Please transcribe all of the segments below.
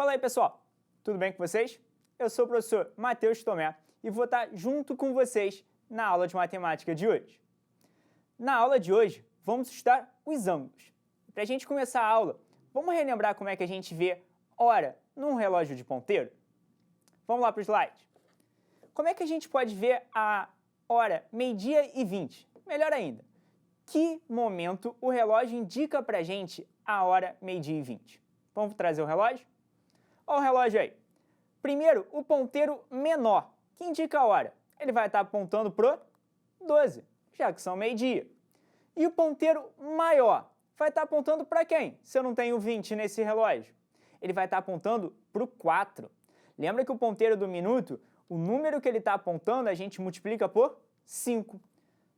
Fala aí, pessoal! Tudo bem com vocês? Eu sou o professor Matheus Tomé e vou estar junto com vocês na aula de matemática de hoje. Na aula de hoje, vamos estudar os ângulos. Para a gente começar a aula, vamos relembrar como é que a gente vê hora num relógio de ponteiro? Vamos lá para o slide. Como é que a gente pode ver a hora meio-dia e 20? Melhor ainda, que momento o relógio indica para a gente a hora meio-dia e 20? Vamos trazer o relógio? Olha o relógio aí. Primeiro, o ponteiro menor, que indica a hora. Ele vai estar apontando para o 12, já que são meio-dia. E o ponteiro maior vai estar apontando para quem, se eu não tenho 20 nesse relógio? Ele vai estar apontando para o 4. Lembra que o ponteiro do minuto, o número que ele está apontando, a gente multiplica por 5.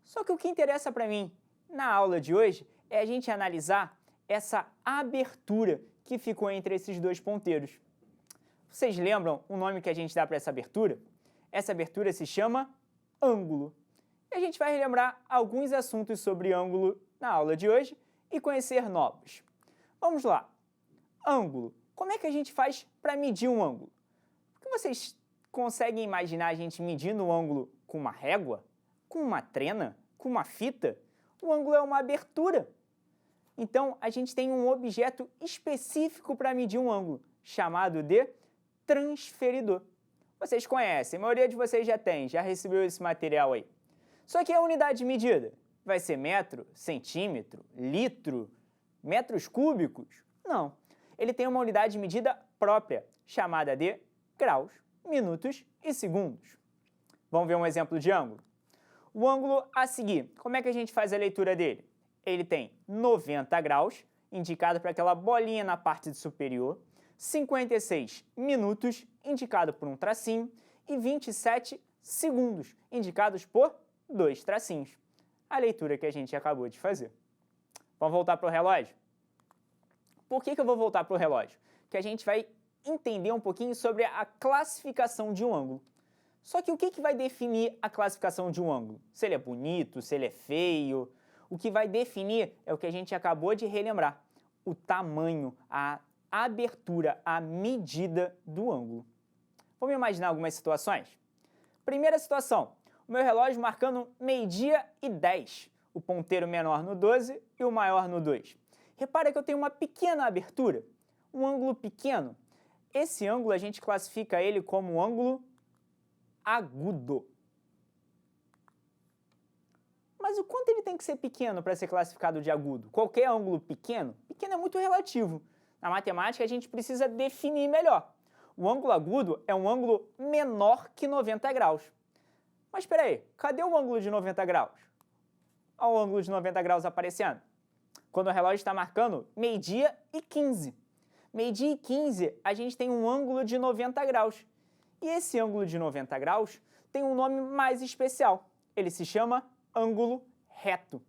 Só que o que interessa para mim na aula de hoje é a gente analisar essa abertura que ficou entre esses dois ponteiros. Vocês lembram o nome que a gente dá para essa abertura? Essa abertura se chama ângulo. E a gente vai relembrar alguns assuntos sobre ângulo na aula de hoje e conhecer novos. Vamos lá. Ângulo. Como é que a gente faz para medir um ângulo? O que vocês conseguem imaginar a gente medindo um ângulo com uma régua? Com uma trena? Com uma fita? O ângulo é uma abertura. Então, a gente tem um objeto específico para medir um ângulo, chamado de transferidor. Vocês conhecem, a maioria de vocês já recebeu esse material aí. Só que a unidade de medida vai ser metro, centímetro, litro, metros cúbicos? Não. Ele tem uma unidade de medida própria, chamada de graus, minutos e segundos. Vamos ver um exemplo de ângulo? O ângulo a seguir, como é que a gente faz a leitura dele? Ele tem 90 graus, indicado para aquela bolinha na parte superior, 56 minutos, indicado por um tracinho, e 27 segundos, indicados por dois tracinhos. A leitura que a gente acabou de fazer. Vamos voltar para o relógio? Por que eu vou voltar para o relógio? Que a gente vai entender um pouquinho sobre a classificação de um ângulo. Só que o que vai definir a classificação de um ângulo? Se ele é bonito, se ele é feio? O que vai definir é o que a gente acabou de relembrar, o tamanho, a abertura, a medida do ângulo. Vamos imaginar algumas situações? Primeira situação, o meu relógio marcando meio-dia e 10, o ponteiro menor no 12 e o maior no 2. Repara que eu tenho uma pequena abertura, um ângulo pequeno. Esse ângulo a gente classifica ele como ângulo agudo. Mas o quanto ele tem que ser pequeno para ser classificado de agudo? Qualquer ângulo pequeno? Pequeno é muito relativo. Na matemática, a gente precisa definir melhor. O ângulo agudo é um ângulo menor que 90 graus. Mas espera aí, cadê o ângulo de 90 graus? Olha o ângulo de 90 graus aparecendo. Quando o relógio está marcando meio-dia e 15. Meio-dia e 15, a gente tem um ângulo de 90 graus. E esse ângulo de 90 graus tem um nome mais especial. Ele se chama ângulo reto.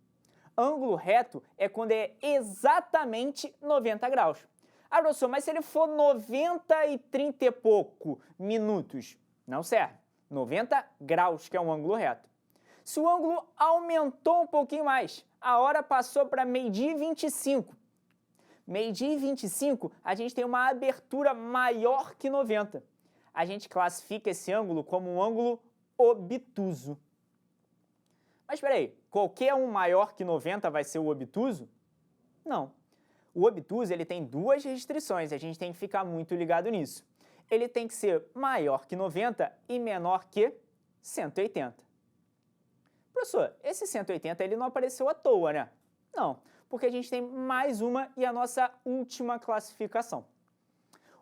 Ângulo reto é quando é exatamente 90 graus. Ah, professor, mas se ele for 90 e 30 e pouco minutos, não serve. 90 graus, que é um ângulo reto. Se o ângulo aumentou um pouquinho mais, a hora passou para meio-dia e 25. Meio-dia e 25, a gente tem uma abertura maior que 90. A gente classifica esse ângulo como um ângulo obtuso. Mas espera aí, qualquer um maior que 90 vai ser o obtuso? Não. O obtuso ele tem duas restrições, a gente tem que ficar muito ligado nisso. Ele tem que ser maior que 90 e menor que 180. Professor, esse 180 ele não apareceu à toa, né? Não, porque a gente tem mais uma e a nossa última classificação.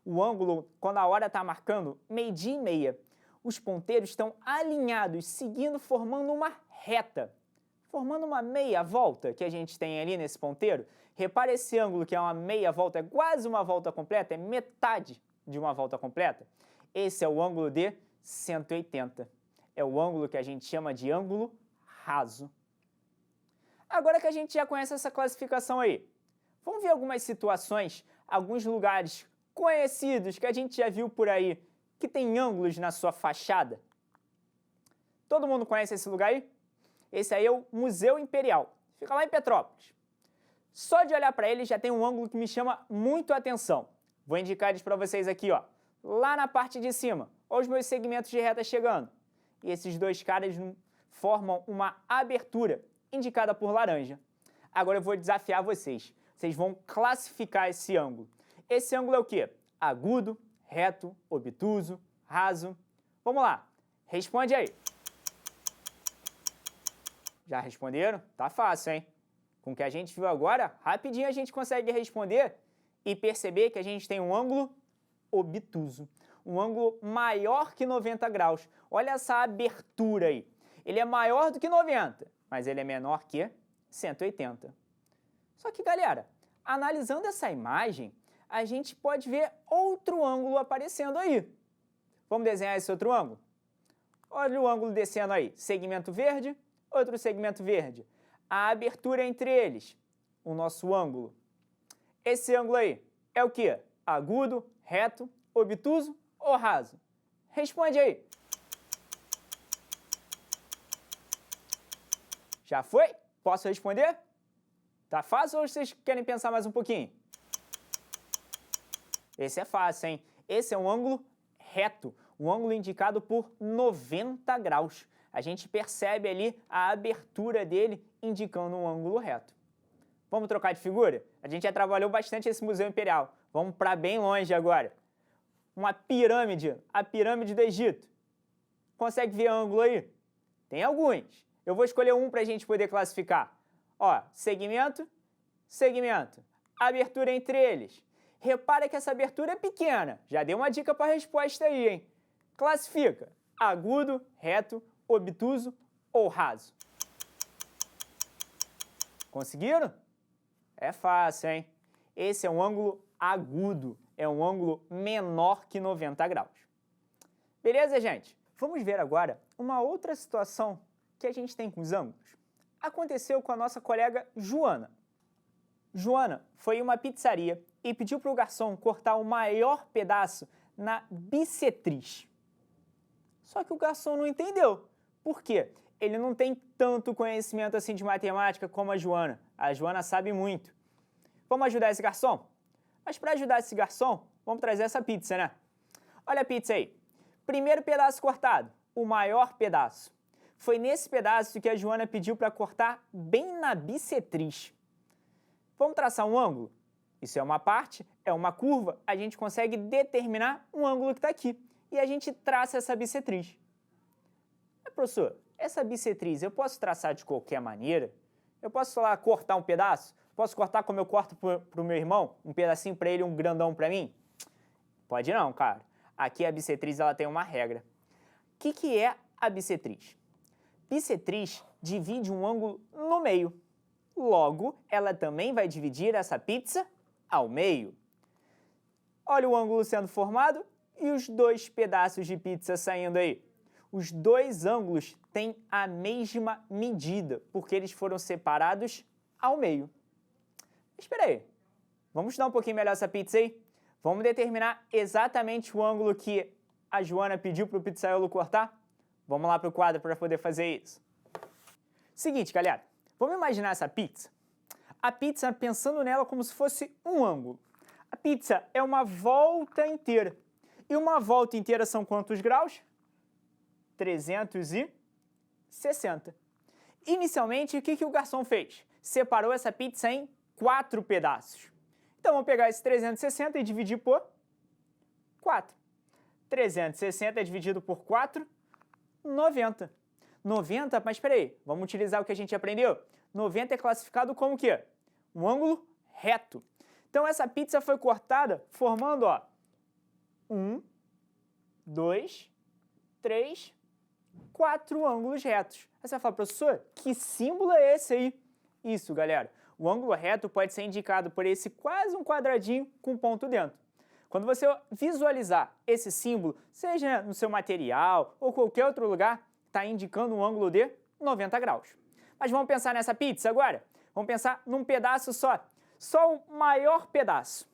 O ângulo, quando a hora está marcando meio-dia e meia, os ponteiros estão alinhados, seguindo, formando uma reta. Formando uma meia volta que a gente tem ali nesse ponteiro. Repara esse ângulo que é uma meia volta, é quase uma volta completa, é metade de uma volta completa. Esse é o ângulo de 180. É o ângulo que a gente chama de ângulo raso. Agora que a gente já conhece essa classificação aí, vamos ver algumas situações, alguns lugares conhecidos que a gente já viu por aí, que tem ângulos na sua fachada. Todo mundo conhece esse lugar aí? Esse aí é o Museu Imperial, fica lá em Petrópolis. Só de olhar para ele já tem um ângulo que me chama muito a atenção. Vou indicar eles para vocês aqui, ó. Lá na parte de cima, olha os meus segmentos de reta chegando. E esses dois caras formam uma abertura, indicada por laranja. Agora eu vou desafiar vocês. Vocês vão classificar esse ângulo. Esse ângulo é o quê? Agudo, reto, obtuso, raso. Vamos lá. Responde aí. Já responderam? Tá fácil, hein? Com o que a gente viu agora, rapidinho a gente consegue responder e perceber que a gente tem um ângulo obtuso. Um ângulo maior que 90 graus. Olha essa abertura aí. Ele é maior do que 90, mas ele é menor que 180. Só que, galera, analisando essa imagem, a gente pode ver outro ângulo aparecendo aí. Vamos desenhar esse outro ângulo? Olha o ângulo descendo aí. Segmento verde, outro segmento verde. A abertura entre eles, o nosso ângulo. Esse ângulo aí é o quê? Agudo, reto, obtuso ou raso? Responde aí. Já foi? Posso responder? Tá fácil ou vocês querem pensar mais um pouquinho? Esse é fácil, hein? Esse é um ângulo reto, um ângulo indicado por 90 graus. A gente percebe ali a abertura dele indicando um ângulo reto. Vamos trocar de figura? A gente já trabalhou bastante esse Museu Imperial. Vamos para bem longe agora. Uma pirâmide, a pirâmide do Egito. Consegue ver ângulo aí? Tem alguns. Eu vou escolher um para a gente poder classificar. Ó, segmento, segmento. Abertura entre eles. Repara que essa abertura é pequena. Já dei uma dica para a resposta aí, hein? Classifica. Agudo, reto, obtuso ou raso? Conseguiram? É fácil, hein? Esse é um ângulo agudo. É um ângulo menor que 90 graus. Beleza, gente? Vamos ver agora uma outra situação que a gente tem com os ângulos. Aconteceu com a nossa colega Joana. Joana foi em uma pizzaria e pediu para o garçom cortar o maior pedaço na bissetriz. Só que o garçom não entendeu. Por quê? Ele não tem tanto conhecimento assim de matemática como a Joana. A Joana sabe muito. Vamos ajudar esse garçom? Mas para ajudar esse garçom, vamos trazer essa pizza, né? Olha a pizza aí. Primeiro pedaço cortado, o maior pedaço. Foi nesse pedaço que a Joana pediu para cortar bem na bissetriz. Vamos traçar um ângulo? Isso é uma parte, é uma curva, a gente consegue determinar um ângulo que está aqui. E a gente traça essa bissetriz. Mas, professor, essa bissetriz eu posso traçar de qualquer maneira? Eu posso lá cortar um pedaço? Posso cortar como eu corto para o meu irmão? Um pedacinho para ele, um grandão para mim? Pode não, cara. Aqui a bissetriz ela tem uma regra. O que é a bissetriz? Bissetriz divide um ângulo no meio. Logo, ela também vai dividir essa pizza ao meio. Olha o ângulo sendo formado e os dois pedaços de pizza saindo aí. Os dois ângulos têm a mesma medida, porque eles foram separados ao meio. Espera aí, vamos estudar um pouquinho melhor essa pizza aí? Vamos determinar exatamente o ângulo que a Joana pediu para o pizzaiolo cortar? Vamos lá para o quadro para poder fazer isso. Seguinte, galera, vamos imaginar essa pizza? A pizza, pensando nela como se fosse um ângulo. A pizza é uma volta inteira. E uma volta inteira são quantos graus? 360. Inicialmente, o que o garçom fez? Separou essa pizza em 4 pedaços. Então, vamos pegar esse 360 e dividir por 4. 360 dividido por 4, 90. 90, mas espera aí, vamos utilizar o que a gente aprendeu? 90 é classificado como o quê? Um ângulo reto. Então, essa pizza foi cortada formando, ó, 1, 2, 3, 4 ângulos retos. Aí você vai falar, professor, que símbolo é esse aí? Isso, galera. O ângulo reto pode ser indicado por esse quase um quadradinho com ponto dentro. Quando você visualizar esse símbolo, seja no seu material ou qualquer outro lugar, está indicando um ângulo de 90 graus. Mas vamos pensar nessa pizza agora? Vamos pensar num pedaço só. Só o maior pedaço.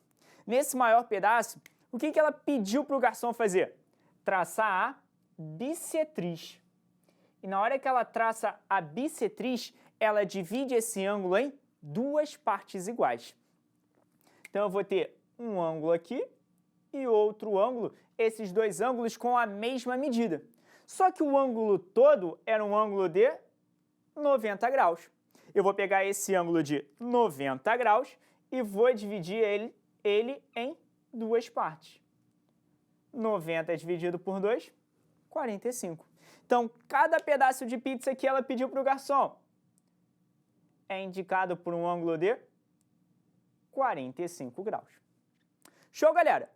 Nesse maior pedaço, o que ela pediu para o garçom fazer? Traçar a bissetriz. E na hora que ela traça a bissetriz, ela divide esse ângulo em 2 partes iguais. Então eu vou ter um ângulo aqui e outro ângulo, esses dois ângulos com a mesma medida. Só que o ângulo todo era um ângulo de 90 graus. Eu vou pegar esse ângulo de 90 graus e vou dividir ele em duas partes. 90 dividido por 2, 45. Então, cada pedaço de pizza que ela pediu para o garçom é indicado por um ângulo de 45 graus. Show, galera?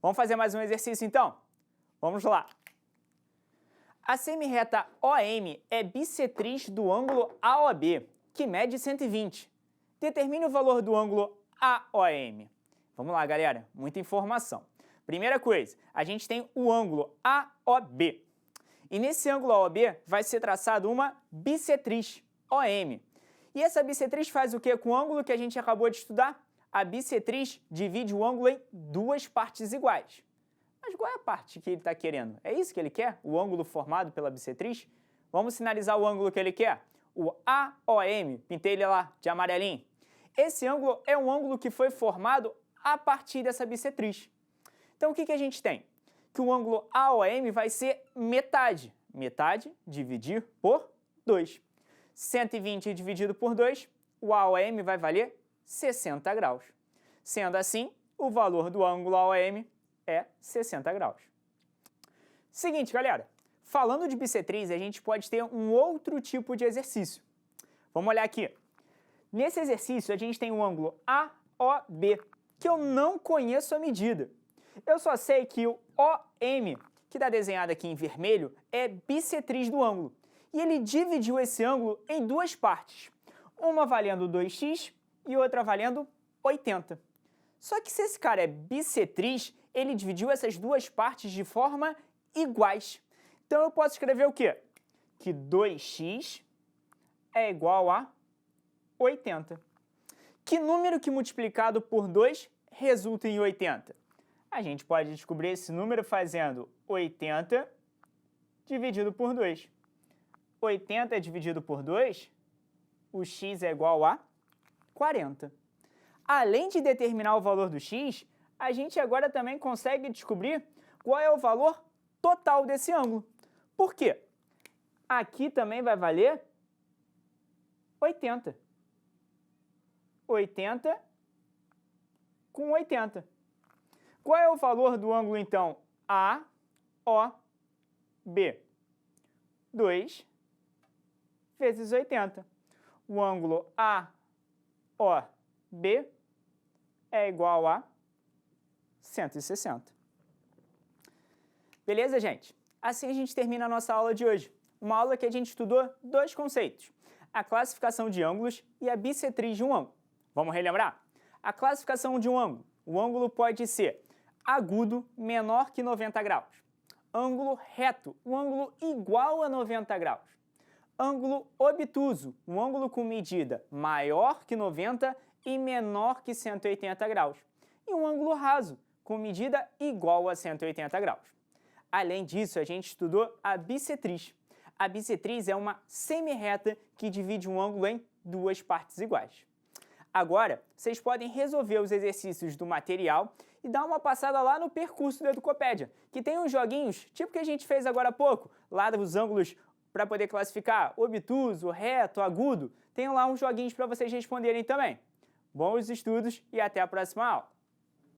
Vamos fazer mais um exercício, então? Vamos lá. A semirreta OM é bissetriz do ângulo AOB, que mede 120. Determine o valor do ângulo AOM. Vamos lá, galera. Muita informação. Primeira coisa, a gente tem o ângulo AOB. E nesse ângulo AOB vai ser traçado uma bissetriz OM. E essa bissetriz faz o que com o ângulo que a gente acabou de estudar? A bissetriz divide o ângulo em duas partes iguais. Mas qual é a parte que ele está querendo? É isso que ele quer? O ângulo formado pela bissetriz? Vamos sinalizar o ângulo que ele quer? O AOM, pintei ele lá de amarelinho. Esse ângulo é um ângulo que foi formado a partir dessa bissetriz. Então o que a gente tem? Que o ângulo AOM vai ser metade. Metade dividir por 2. 120 dividido por 2, o AOM vai valer 60 graus. Sendo assim, o valor do ângulo AOM é 60 graus. Seguinte, galera. Falando de bissetriz, a gente pode ter um outro tipo de exercício. Vamos olhar aqui. Nesse exercício, a gente tem o ângulo AOB, que eu não conheço a medida. Eu só sei que o OM, que está desenhado aqui em vermelho, é bissetriz do ângulo. E ele dividiu esse ângulo em duas partes. Uma valendo 2x e outra valendo 80. Só que se esse cara é bissetriz, ele dividiu essas duas partes de forma iguais. Então eu posso escrever o quê? Que 2x é igual a 80. Que número que multiplicado por 2 resulta em 80? A gente pode descobrir esse número fazendo 80 dividido por 2. 80 dividido por 2, o x é igual a 40. Além de determinar o valor do x, a gente agora também consegue descobrir qual é o valor total desse ângulo. Por quê? Aqui também vai valer 80. 80 com 80. Qual é o valor do ângulo, então? AOB. 2 vezes 80. O ângulo AOB é igual a 160. Beleza, gente? Assim a gente termina a nossa aula de hoje. Uma aula que a gente estudou dois conceitos: a classificação de ângulos e a bissetriz de um ângulo. Vamos relembrar? A classificação de um ângulo. O ângulo pode ser agudo menor que 90 graus. Ângulo reto, um ângulo igual a 90 graus. Ângulo obtuso, um ângulo com medida maior que 90 e menor que 180 graus. E um ângulo raso, com medida igual a 180 graus. Além disso, a gente estudou a bissetriz. A bissetriz é uma semirreta que divide um ângulo em duas partes iguais. Agora, vocês podem resolver os exercícios do material e dar uma passada lá no percurso do Educopédia, que tem uns joguinhos, tipo que a gente fez agora há pouco, lá dos ângulos para poder classificar obtuso, reto, agudo. Tem lá uns joguinhos para vocês responderem também. Bons estudos e até a próxima aula!